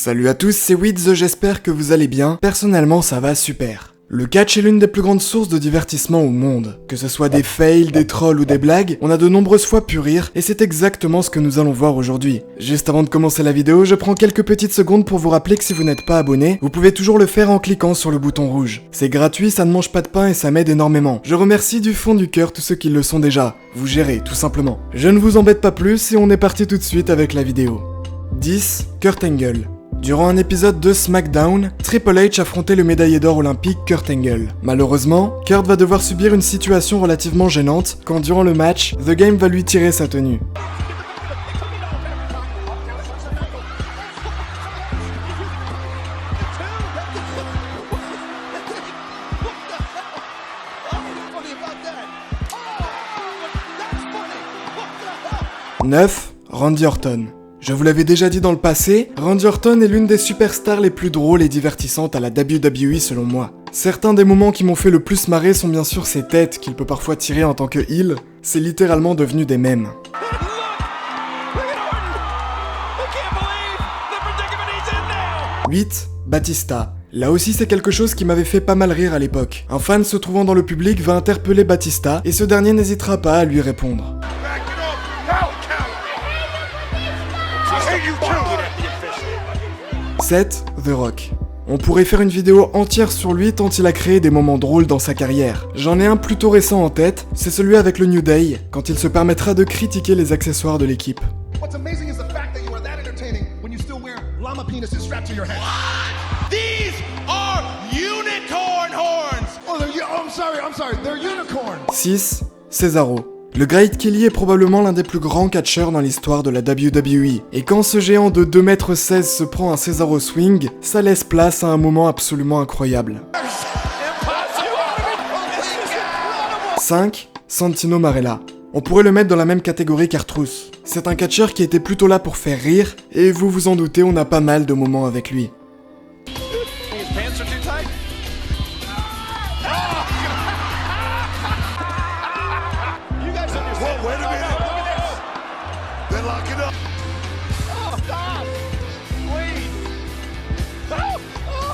Salut à tous, c'est Wiz, j'espère que vous allez bien. Personnellement, ça va super. Le catch est l'une des plus grandes sources de divertissement au monde. Que ce soit des fails, des trolls ou des blagues, on a de nombreuses fois pu rire, et c'est exactement ce que nous allons voir aujourd'hui. Juste avant de commencer la vidéo, je prends quelques petites secondes pour vous rappeler que si vous n'êtes pas abonné, vous pouvez toujours le faire en cliquant sur le bouton rouge. C'est gratuit, ça ne mange pas de pain et ça m'aide énormément. Je remercie du fond du cœur tous ceux qui le sont déjà. Vous gérez, tout simplement. Je ne vous embête pas plus et on est parti tout de suite avec la vidéo. 10. Kurt Angle. Durant un épisode de SmackDown, Triple H affrontait le médaillé d'or olympique Kurt Angle. Malheureusement, Kurt va devoir subir une situation relativement gênante quand durant le match, The Game va lui tirer sa tenue. « 9. Randy Orton. Je vous l'avais déjà dit dans le passé, Randy Orton est l'une des superstars les plus drôles et divertissantes à la WWE selon moi. Certains des moments qui m'ont fait le plus marrer sont bien sûr ses têtes qu'il peut parfois tirer en tant que heel, c'est littéralement devenu des mèmes. 8. Batista. Là aussi c'est quelque chose qui m'avait fait pas mal rire à l'époque. Un fan se trouvant dans le public va interpeller Batista et ce dernier n'hésitera pas à lui répondre. 7. The Rock. On pourrait faire une vidéo entière sur lui tant il a créé des moments drôles dans sa carrière. J'en ai un plutôt récent en tête, c'est celui avec le New Day, quand il se permettra de critiquer les accessoires de l'équipe. 6. Cesaro. Le Great Khali est probablement l'un des plus grands catcheurs dans l'histoire de la WWE. Et quand ce géant de 2,16 m se prend un Cesaro Swing, ça laisse place à un moment absolument incroyable. 5. Santino Marella. On pourrait le mettre dans la même catégorie qu'Artruth. C'est un catcheur qui était plutôt là pour faire rire, et vous vous en doutez, on a pas mal de moments avec lui.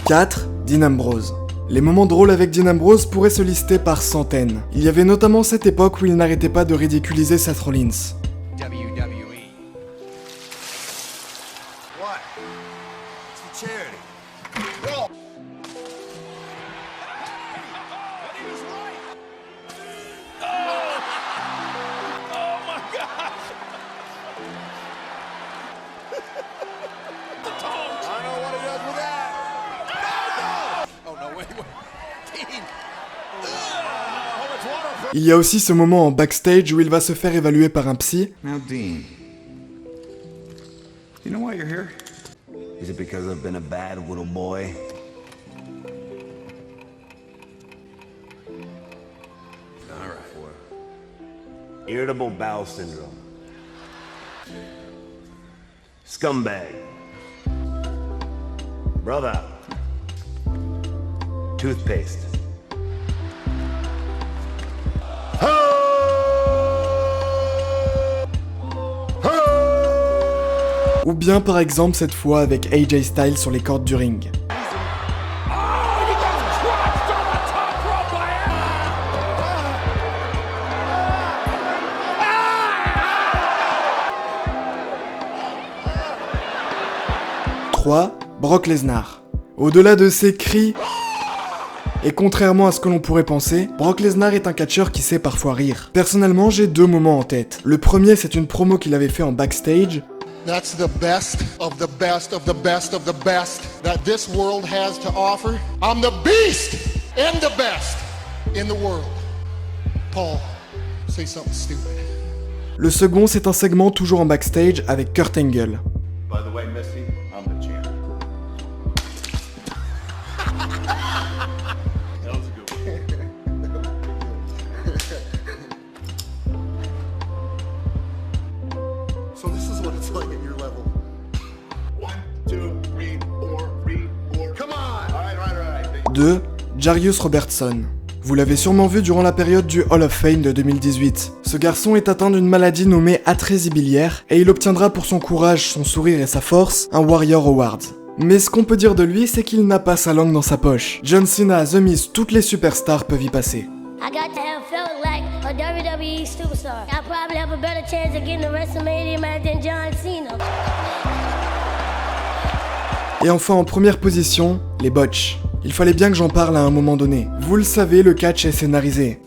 4. Dean Ambrose. Les moments drôles avec Dean Ambrose pourraient se lister par centaines. Il y avait notamment cette époque où il n'arrêtait pas de ridiculiser Seth Rollins. Il y a aussi ce moment en backstage où il va se faire évaluer par un psy. Now, Dean, you know why you're here? Is it because I've been a bad little boy? All right. Irritable bowel syndrome. Scumbag. Brother. Toothpaste. Ou bien par exemple cette fois avec AJ Styles sur les cordes du ring. « 3. Brock Lesnar. Au-delà de ses cris, et contrairement à ce que l'on pourrait penser, Brock Lesnar est un catcheur qui sait parfois rire. Personnellement, j'ai deux moments en tête. Le premier, c'est une promo qu'il avait fait en backstage. That's the best of the best of the best of the best that this world has to offer. I'm the beast and the best in the world. Paul, say something stupid. Le second, c'est un segment toujours en backstage avec Kurt Angle. By the way, Missy, I'm the champ. That was a good one. So this is what it's like at your level. 1, 2, 3, 4. Come on! All right. 2. Jarius Robertson. Vous l'avez sûrement vu durant la période du Hall of Fame de 2018. Ce garçon est atteint d'une maladie nommée atrésie biliaire et il obtiendra pour son courage, son sourire et sa force un Warrior Award. Mais ce qu'on peut dire de lui, c'est qu'il n'a pas sa langue dans sa poche. John Cena, The Miz, toutes les superstars peuvent y passer. I got to have felt like a WWE superstar. I probably have a better chance of getting a WrestleMania match than John Cena. Et enfin en première position, les botches. Il fallait bien que j'en parle à un moment donné. Vous le savez, le catch est scénarisé.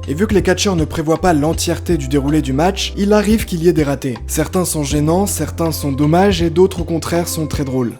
Et vu que les catcheurs ne prévoient pas l'entièreté du déroulé du match, il arrive qu'il y ait des ratés. Certains sont gênants, certains sont dommages et d'autres au contraire sont très drôles.